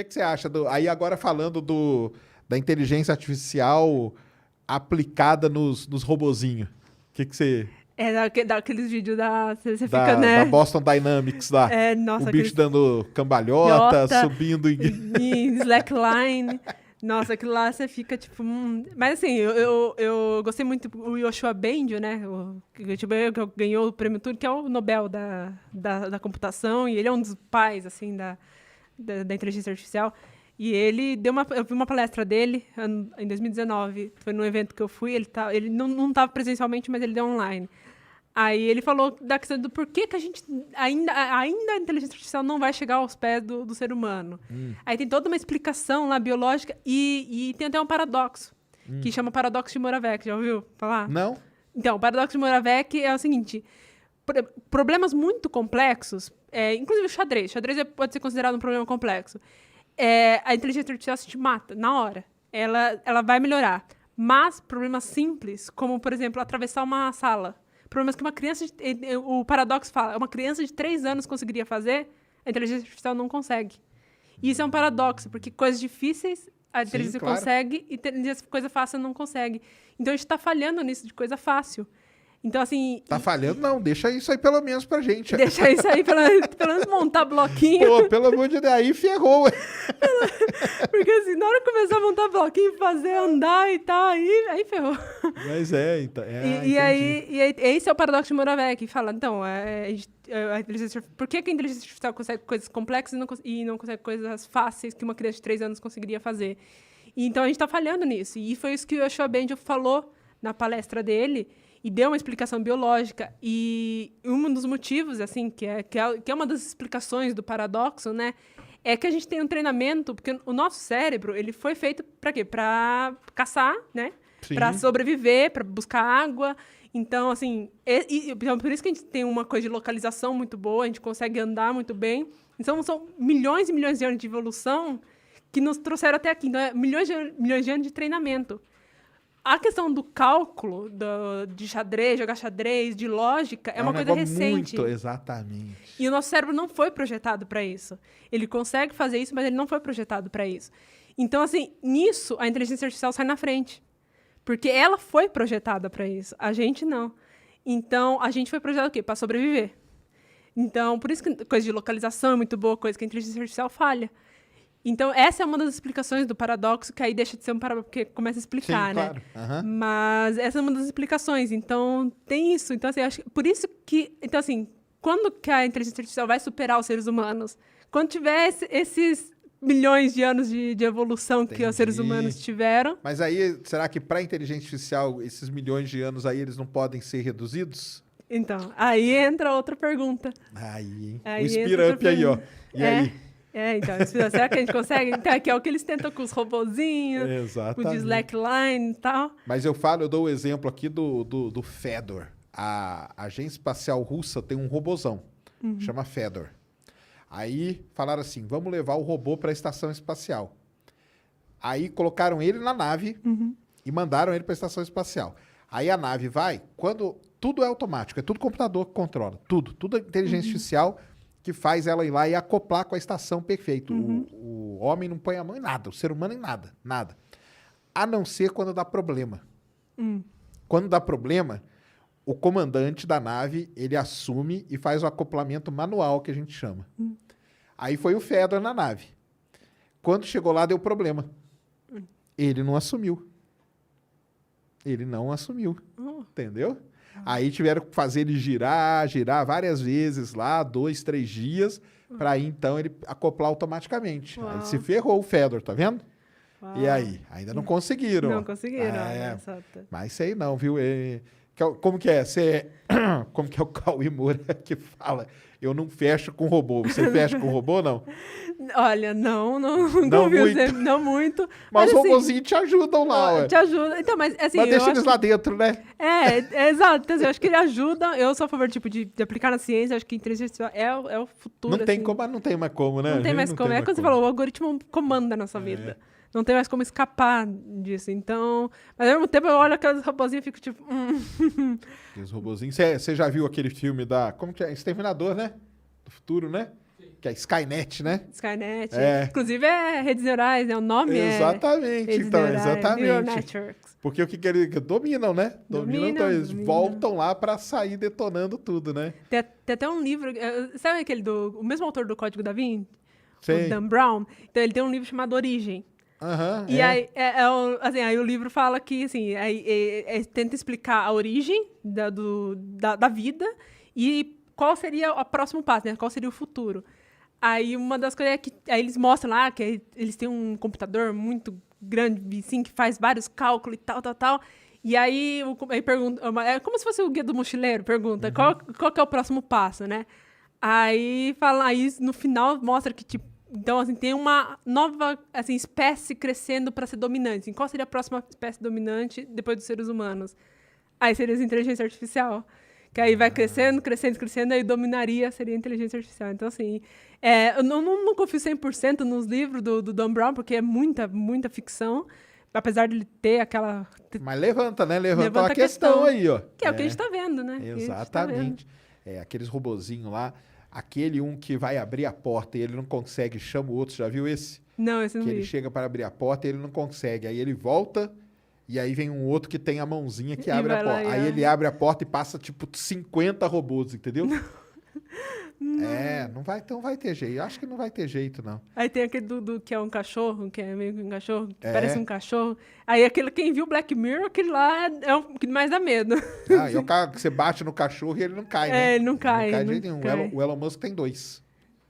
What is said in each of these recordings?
que você acha aí agora falando da inteligência artificial aplicada nos robozinhos? O que você... daqueles vídeos você fica, Da né? Boston Dynamics lá. O Nossa, bicho dando cambalhota, subindo em... em slackline. Nossa, aquilo lá você fica tipo... Mas assim, eu gostei muito do Yoshua Bengio, né? Que ganhou o prêmio Turing, que é o Nobel da computação, e ele é um dos pais, assim, da inteligência artificial. E ele eu vi uma palestra dele em 2019, foi num evento que eu fui, ele não estava presencialmente, mas ele deu online. Aí ele falou da questão do porquê que a gente ainda a inteligência artificial não vai chegar aos pés do ser humano. Aí tem toda uma explicação lá biológica e tem até um paradoxo, que chama paradoxo de Moravec. Já ouviu falar? Não? Então, o paradoxo de Moravec é o seguinte: problemas muito complexos, inclusive o xadrez. Xadrez pode ser considerado um problema complexo. A inteligência artificial se te mata na hora. Ela vai melhorar. Mas problemas simples, como, por exemplo, atravessar uma sala, problemas que uma criança... O paradoxo fala, uma criança de 3 anos conseguiria fazer, a inteligência artificial não consegue. E isso é um paradoxo, porque coisas difíceis a inteligência consegue e coisa fácil não consegue. Então, a gente está falhando nisso de coisa fácil. Então, assim... Tá falhando? Não, deixa isso aí pelo menos pra gente. Deixa isso aí, pelo menos montar bloquinho. Pô, pelo amor de Deus, aí ferrou. Porque assim, na hora que começar a montar bloquinho, fazer, andar e tal, aí ferrou. Mas então... E esse é o paradoxo de Moravec, que fala, então, por que a inteligência artificial consegue coisas complexas e não consegue coisas fáceis que uma criança de 3 anos conseguiria fazer? E, então, a gente está falhando nisso. E foi isso que o Yoshua Bengio falou na palestra dele, e deu uma explicação biológica. E um dos motivos, assim, que é uma das explicações do paradoxo, né, é que a gente tem um treinamento, porque o nosso cérebro, ele foi feito para quê? Para caçar, né? Para sobreviver, para buscar água. Então, assim, então, por isso que a gente tem uma coisa de localização muito boa, a gente consegue andar muito bem. Então, são milhões e milhões de anos de evolução que nos trouxeram até aqui. Então, milhões de anos de treinamento. A questão do cálculo, de xadrez, jogar xadrez, de lógica, é uma coisa recente. Muito, exatamente. E o nosso cérebro não foi projetado para isso. Ele consegue fazer isso, mas ele não foi projetado para isso. Então, assim, nisso, a inteligência artificial sai na frente. Porque ela foi projetada para isso. A gente não. Então, a gente foi projetado o quê? Para sobreviver. Então, por isso que coisa de localização é muito boa, coisa que a inteligência artificial falha. Então, essa é uma das explicações do paradoxo, que aí deixa de ser um paradoxo, porque começa a explicar, sim, né? Claro. Mas essa é uma das explicações. Então, tem isso. Então, assim, acho que por isso que... Então, assim, quando que a inteligência artificial vai superar os seres humanos? Quando tiver esses milhões de anos de evolução que os seres humanos tiveram. Mas aí, será que para a inteligência artificial, esses milhões de anos aí, eles não podem ser reduzidos? Então, aí entra outra pergunta. Aí o Speed-Up aí, ó. E aí? Então, será que a gente consegue? Então, que é o que eles tentam com os robozinhos, com o slackline e tal. Mas eu dou o exemplo aqui do Fedor. A agência espacial russa tem um robozão, chama Fedor. Aí falaram assim, vamos levar o robô para a estação espacial. Aí colocaram ele na nave e mandaram ele para a estação espacial. Aí a nave vai, quando tudo é automático, é tudo computador que controla, tudo é inteligência artificial que faz ela ir lá e acoplar com a estação perfeito. O homem não põe a mão em nada, o ser humano em nada. A não ser quando dá problema. Quando dá problema, o comandante da nave, ele assume e faz o acoplamento manual, que a gente chama. Aí foi o Fedor na nave. Quando chegou lá, deu problema. Ele não assumiu. Entendeu? Aí tiveram que fazer ele girar várias vezes lá, 2, 3 dias, para aí então ele acoplar automaticamente. Aí se ferrou o Fedor, tá vendo? Uau. E aí? Ainda não conseguiram. Não conseguiram. Mas sei não, viu? Como que é? Como que é o Cauê Moura que fala? Eu não fecho com robô. Você fecha com robô, não? Olha, não muito. Não muito. Mas os robôzinhos te ajudam lá, ué. Te ajudam. Então, mas assim... Mas deixa eles lá dentro, né? Exato. Então, assim, eu acho que ele ajuda. Eu sou a favor, tipo, de aplicar na ciência. Eu acho que a inteligência artificial é o futuro. Não tem como, não tem mais como, né? Não tem mais como. É quando você falou, o algoritmo comanda a nossa vida. Não tem mais como escapar disso. Então... Mas ao mesmo tempo eu olho aqueles robozinhos e fico tipo... Os robozinhos... Você já viu aquele filme da... Como que é? Exterminador, né? Do Futuro, né? Sim. Que é Skynet, né? Skynet. É. Inclusive é redes neurais, né? O nome Exatamente, redes então, neurais, exatamente. Neural networks. Porque o que eles dominam, né? Então eles voltam lá pra sair detonando tudo, né? Tem até um livro, sabe aquele o mesmo autor do Código da Vinci? Sei. O Dan Brown. Então ele tem um livro chamado Origem. Aham, E aí, assim, aí o livro fala que, assim, tenta explicar a origem da vida e qual seria o próximo passo, né? Qual seria o futuro. Aí uma das coisas é que aí eles mostram lá que eles têm um computador muito grande, assim, que faz vários cálculos e tal. E aí pergunta, é como se fosse o guia do mochileiro, pergunta, qual que é o próximo passo, né? Aí no final mostra que, tipo, então, assim, tem uma nova, assim, espécie crescendo para ser dominante. Assim, qual seria a próxima espécie dominante depois dos seres humanos? Aí seria a inteligência artificial. Que aí vai crescendo, aí dominaria, seria a inteligência artificial. Então, assim, eu não confio 100% nos livros do Dan Brown, porque é muita, muita ficção. Apesar de ele ter aquela... Mas levanta, né? Levanta a questão aí, ó. Que é o que a gente tá vendo, né? Exatamente. Aqueles robozinhos lá. Aquele que vai abrir a porta e ele não consegue, chama o outro. Já viu esse? Não, esse não vi. Que ele chega para abrir a porta e ele não consegue. Aí ele volta e aí vem um outro que tem a mãozinha que abre a porta. Aí ele abre a porta e passa, tipo, 50 robôs, entendeu? Não vai ter jeito. Acho que não vai ter jeito, não. Aí tem aquele que é um cachorro, que é meio que um cachorro, que parece um cachorro. Aí quem viu Black Mirror, aquele lá é o que mais dá medo. E o cara que você bate no cachorro e ele não cai, né? Ele não cai. Não cai de jeito nenhum. O Elon Musk tem 2.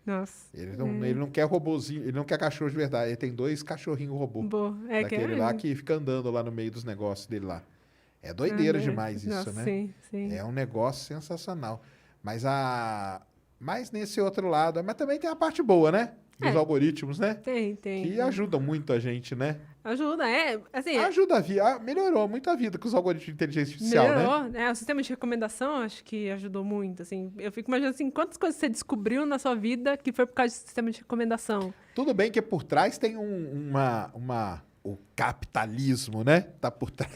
Nossa. Ele não quer robozinho, ele não quer cachorro de verdade. Ele tem 2 cachorrinhos robô. Daquele lá que fica andando lá no meio dos negócios dele lá. É doideira demais isso, né? Sim. É um negócio sensacional. Mas nesse outro lado, mas também tem a parte boa, né? Dos algoritmos, né? Tem. Que ajudam muito a gente, né? Ajuda, assim... Ajuda a vida, melhorou muito a vida com os algoritmos de inteligência artificial, melhorou, né? O sistema de recomendação, acho que ajudou muito, assim. Eu fico imaginando, assim, quantas coisas você descobriu na sua vida que foi por causa do sistema de recomendação. Tudo bem que por trás tem o capitalismo, né? Tá por trás.